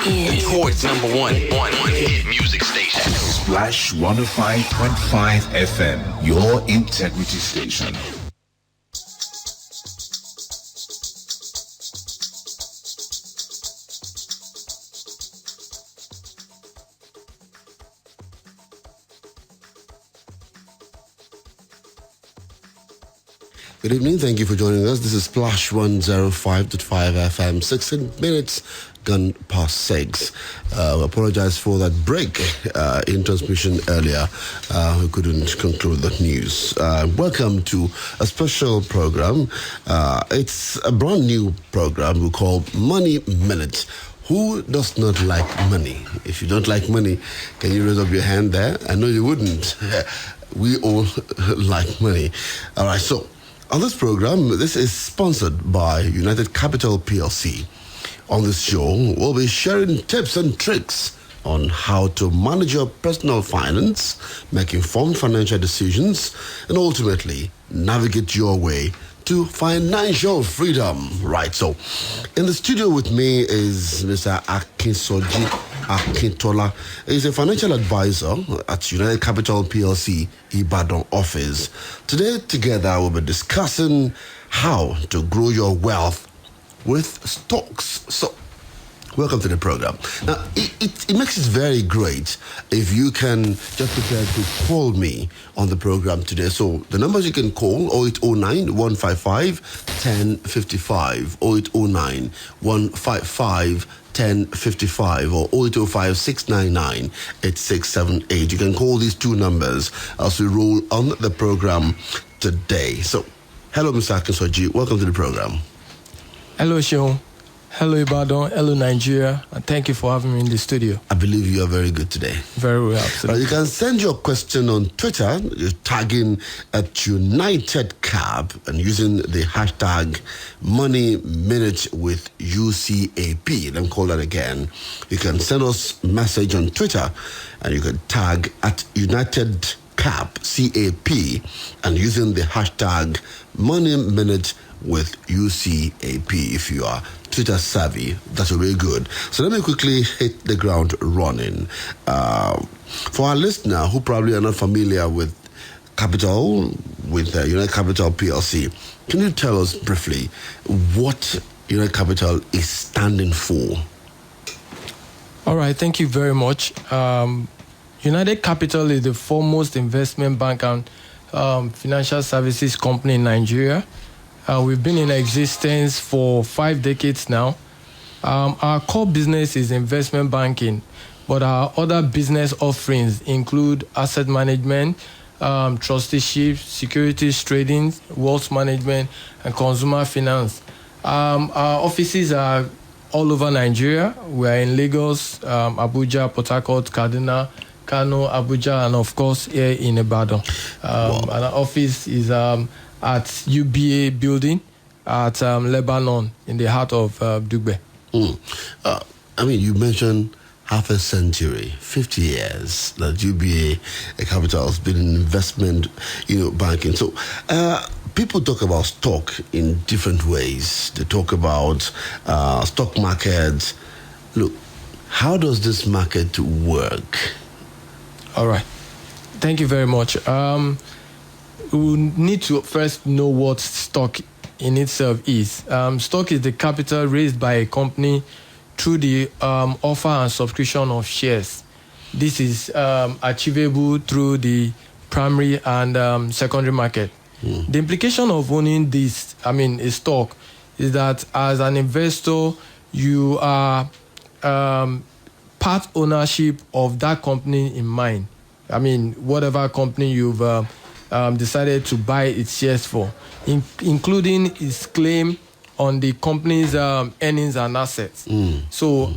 Detroit's #1 hit music station. Splash 105.5 FM, your integrity station. Good evening. Thank you for joining us. This is Splash 105.5 FM. 16 minutes gone past 6. We apologize for that break in transmission earlier. We couldn't conclude the news. Welcome to a special program. It's a brand new program we call Money Minute. Who does not like money? If you don't like money, can you raise up your hand there? I know you wouldn't. We all like money. All right, so on this program, this is sponsored by United Capital Plc. On this show, we'll be sharing tips and tricks on how to manage your personal finance, make informed financial decisions, and ultimately navigate your way to financial freedom. Right, so in the studio with me is Mr. Akinsoji Akintola. He's a financial advisor at United Capital Plc Ibadan office. Today, together, we'll be discussing how to grow your wealth with stocks. So, welcome to the program. Now, it makes it very great if you can just prepare to call me on the program today. So, the numbers you can call, 0809 155 1055, 0809 155 1055, or 0805 699 8678. You can call these two numbers as we roll on the program today. So, hello, Mr. Akinsoji. Welcome to the program. Hello, Sean. Hello, Ibadan. Hello, Nigeria. And thank you for having me in the studio. I believe you are very good today. Very well, absolutely. You can send your question on Twitter, tagging at United Cap and using the hashtag Money Minute with UCAP. Let me call that again. You can send us a message on Twitter and you can tag at United Cap, CAP, and using the hashtag Money Minute with UCAP. If you are Twitter savvy, that's very good. So let me quickly hit the ground running. For our listener who probably are not familiar with Capital, with United Capital PLC, can you tell us briefly what United Capital is standing for? All right, thank you very much. United Capital is the foremost investment bank and financial services company in Nigeria. We've been in existence for 5 decades now. Our core business is investment banking, but our other business offerings include asset management, trusteeship, securities trading, wealth management, and consumer finance. Our offices are all over Nigeria. We are in Lagos, Abuja, Port Harcourt, Kaduna, Kano, Abuja, and of course here in Ibadan. And our office is at UBA building at Lebanon in the heart of Dugbe. I mean, you mentioned half a century, 50 years that UBA Capital has been in investment, banking. So people talk about stock in different ways. They talk about stock markets. Look, how does this market work? All right. Thank you very much. We need to first know what stock in itself is. Stock is the capital raised by a company through the offer and subscription of shares. This is achievable through the primary and secondary market. The implication of owning a stock, is that as an investor, you are part ownership of that company in mind. Whatever company you've decided to buy its shares for, including its claim on the company's earnings and assets. So,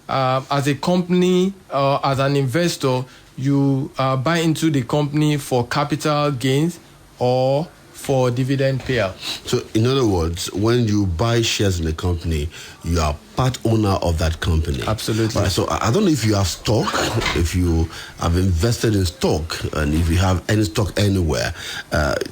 as a company, as an investor, you buy into the company for capital gains or for dividend payout. So, in other words, when you buy shares in a company, you are part owner of that company. Absolutely. Right, so I don't know if you have stock, if you have invested in stock, and if you have any stock anywhere.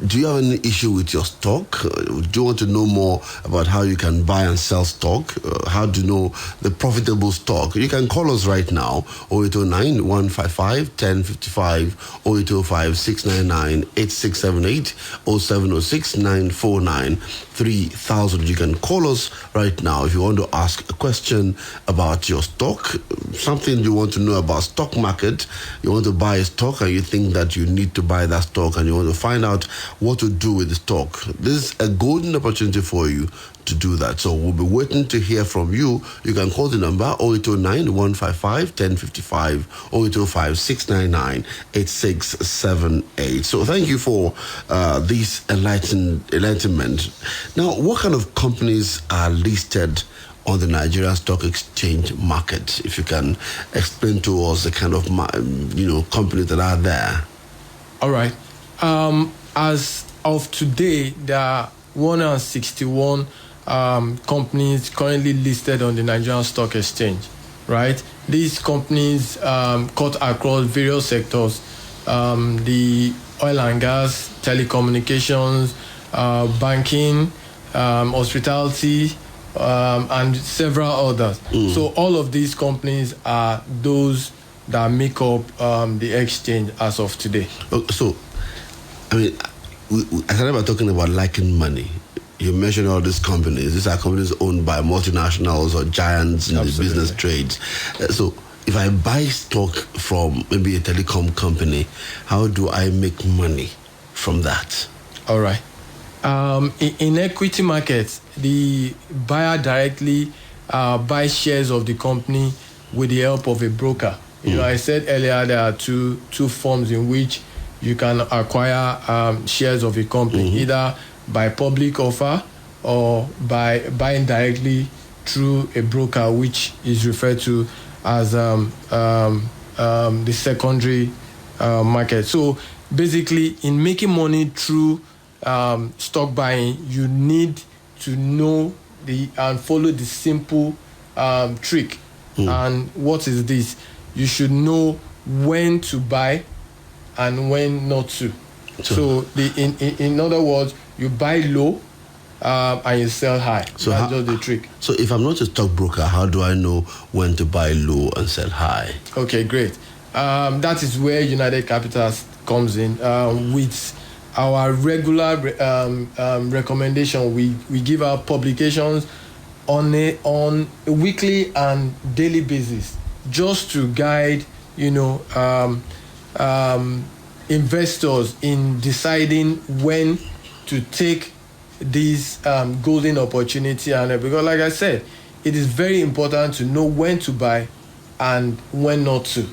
Do you have any issue with your stock? Do you want to know more about how you can buy and sell stock? How to know the profitable stock? You can call us right now, 0809 155 1055, 0805 699 8678, 0706 949 3000. You can call us right now if you want to ask a question about your stock, something you want to know about stock market. You want to buy a stock and you think that you need to buy that stock and you want to find out what to do with the stock. This is a golden opportunity for you to do that. So we'll be waiting to hear from you. You can call the number 0809 155 1055, 0805 699 8678. So thank you for this enlightenment. Now, what kind of companies are listed on the Nigerian Stock Exchange market? If you can explain to us the kind of companies that are there. All right. As of today, there are 161 companies currently listed on the Nigerian Stock Exchange, right? These companies cut across various sectors, the oil and gas, telecommunications, banking, hospitality, and several others. So all of these companies are those that make up the exchange as of today. So, I mean, I started by talking about liking money. You mentioned all these companies. These are companies owned by multinationals or giants in Absolutely. the business trades. So if I buy stock from maybe a telecom company, how do I make money from that? All right. In equity markets, the buyer directly buys shares of the company with the help of a broker. You know, I said earlier there are two forms in which you can acquire shares of a company, either by public offer or by buying directly through a broker, which is referred to as the secondary market. So basically, in making money through stock buying, you need to know and follow the simple trick. And what is this? You should know when to buy and when not to. So in other words, you buy low and you sell high. So that's just the trick. So if I'm not a stockbroker, how do I know when to buy low and sell high? Okay, great. That is where United Capital comes in. With our regular recommendation, we give out publications on a weekly and daily basis, just to guide investors in deciding when to take this golden opportunity. And because, like I said, it is very important to know when to buy and when not to.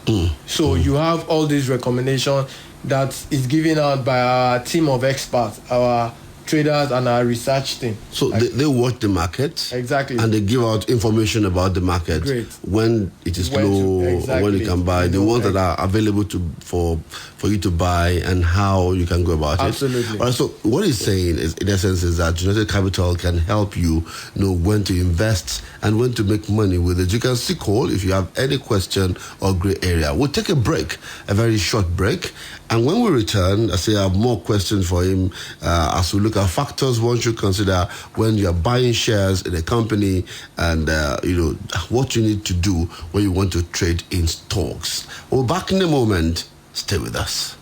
So you have all these recommendations that is given out by our team of experts, our traders and our research team. So they watch the market. Exactly. And they give out information about the market. Great. When it is low, or when you can buy, the ones that are available for you to buy, and how you can go about Absolutely. it. All right, so what he's saying is, in essence, is that United Capital can help you know when to invest and when to make money with it. You can still call if you have any question or gray area. We'll take a break, a very short break. And when we return, I say I have more questions for him as we look at factors one should consider when you are buying shares in a company, and what you need to do when you want to trade in stocks. We'll be back in a moment. Stay with us.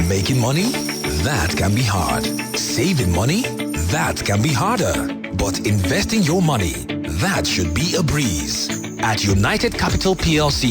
Making money? That can be hard. Saving money? That can be harder. But investing your money? That should be a breeze. At United Capital Plc,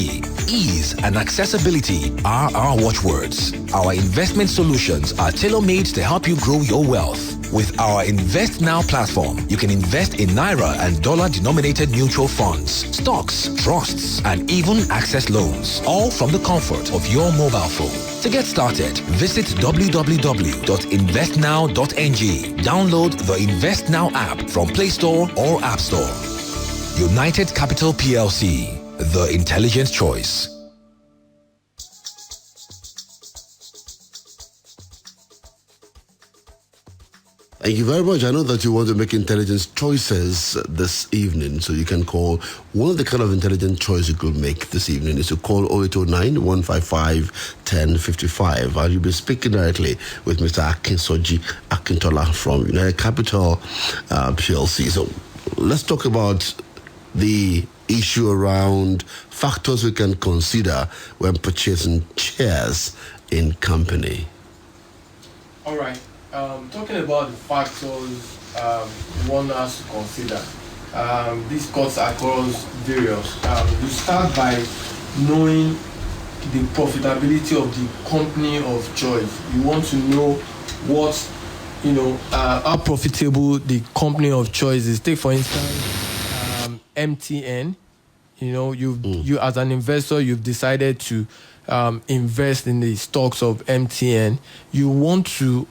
ease and accessibility are our watchwords. Our investment solutions are tailor-made to help you grow your wealth. With our Invest Now platform, you can invest in Naira and dollar-denominated mutual funds, stocks, trusts, and even access loans, all from the comfort of your mobile phone. To get started, visit www.investnow.ng. Download the Invest Now app from Play Store or App Store. United Capital PLC, the intelligent choice. Thank you very much. I know that you want to make intelligent choices this evening, so you can call. One of the kind of intelligent choice you could make this evening is to call 0809 155 1055. And you'll be speaking directly with Mr. Akinsoji Akintola from United Capital Plc. So let's talk about the issue around factors we can consider when purchasing shares in company. All right. Talking about the factors one has to consider, this cuts across various. You start by knowing the profitability of the company of choice. You want to know what, how profitable the company of choice is. Take for instance, MTN. You as an investor, you've decided to invest in the stocks of MTN. You want to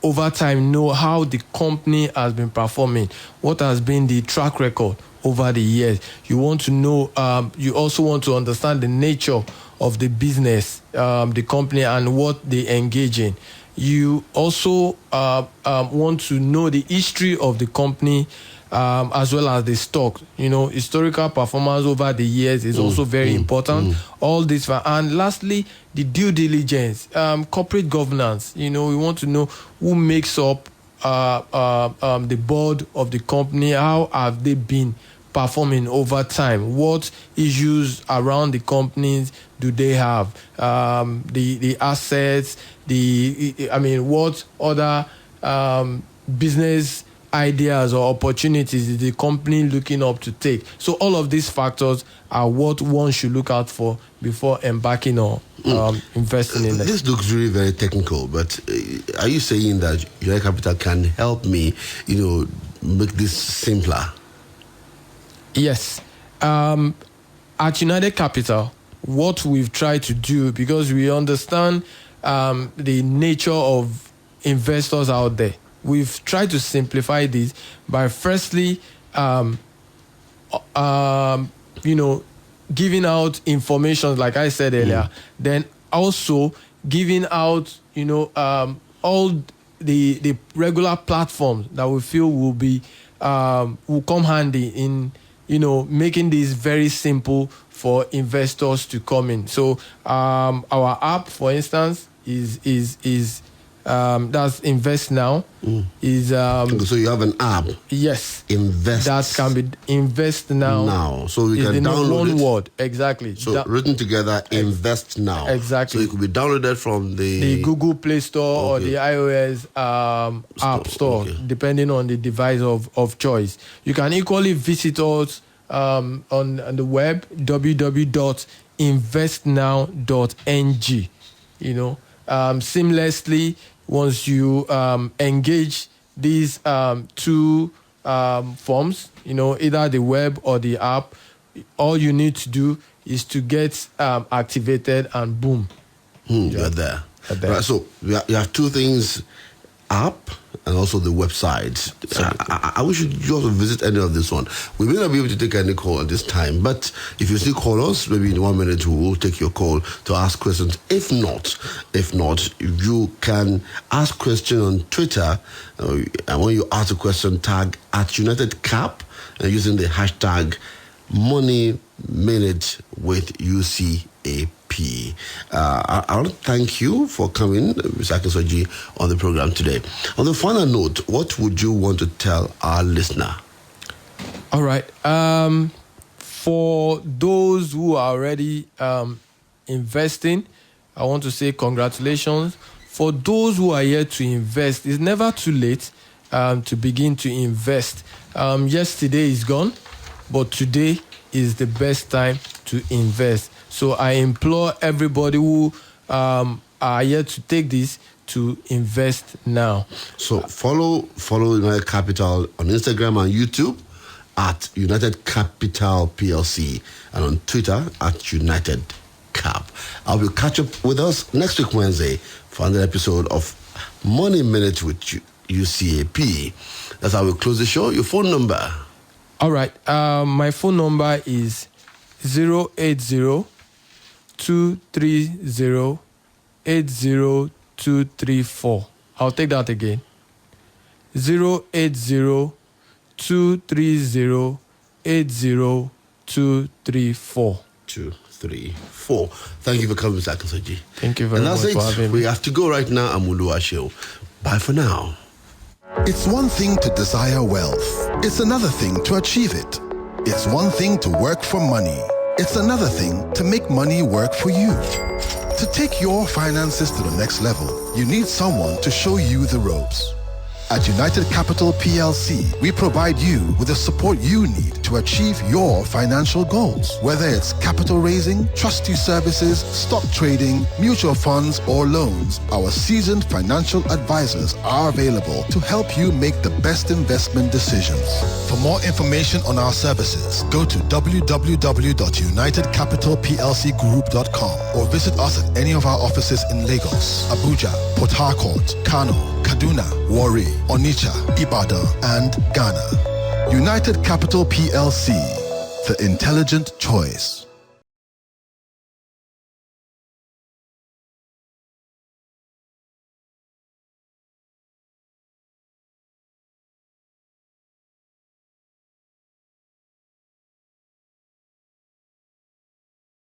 over time know how the company has been performing, what has been the track record over the years. You want to know, you also want to understand the nature of the business, the company, and what they engage in. You also want to know the history of the company, as well as the stock. Historical performance over the years is also very important. All this, and lastly, the due diligence, corporate governance. We want to know who makes up the board of the company. How have they been performing over time? What issues around the companies do they have? The assets. What other business ideas or opportunities is the company looking up to take? So all of these factors are what one should look out for before embarking on investing in it. This looks really very technical, but are you saying that United Capital can help me, make this simpler? Yes. At United Capital, what we've tried to do, because we understand the nature of investors out there, we've tried to simplify this by firstly, giving out information, like I said earlier, then also giving out, all the regular platforms that we feel will come handy in, making this very simple for investors to come in. So our app, for instance, is that's Invest Now. So you have an app. Yes. Invest. That can be Invest Now. Now. So you can download one it. word. Exactly. So written together, Invest Now. Exactly. So it could be downloaded from the Google Play Store or the iOS App Store, depending on the device of choice. You can equally visit us on the web, www.investnow.ng. Seamlessly, once you engage these two forms, either the web or the app, all you need to do is to get activated, and boom, you're there. Right, so you have two things: app and also the website. I wish you also visit any of this one. We may not be able to take any call at this time, but if you still call us, maybe in 1 minute we will take your call to ask questions. If not, you can ask questions on Twitter, and when you ask a question, tag at United Cap using the hashtag Money Minute with UCAP. I want to thank you for coming, Mr. Akinsoji, on the program today. On the final note, what would you want to tell our listener? All right. For those who are already investing, I want to say congratulations. For those who are yet to invest, it's never too late to begin to invest. Yesterday is gone, but today is the best time to invest. So I implore everybody who are yet to take this to invest now. So follow United Capital on Instagram and YouTube at United Capital PLC, and on Twitter at United Cap. I will catch up with us next week Wednesday for another episode of Money Minute with UCAP. That's how we close the show. Your phone number? All right. My phone number is 080-230-80234. I'll take that again. 080-230-80234. 234. Thank you for coming, Mr. Akinsoji. Thank you very much for having me. We have to go right now, Amulu Ashio. Bye for now. It's one thing to desire wealth. It's another thing to achieve it. It's one thing to work for money. It's another thing to make money work for you. To take your finances to the next level, you need someone to show you the ropes. At United Capital Plc, we provide you with the support you need to achieve your financial goals. Whether it's capital raising, trustee services, stock trading, mutual funds, or loans, our seasoned financial advisors are available to help you make the best investment decisions. For more information on our services, go to www.unitedcapitalplcgroup.com or visit us at any of our offices in Lagos, Abuja, Port Harcourt, Kano, Kaduna, Warri, Onitsha, Ibadan, and Ghana. United Capital PLC, the intelligent choice.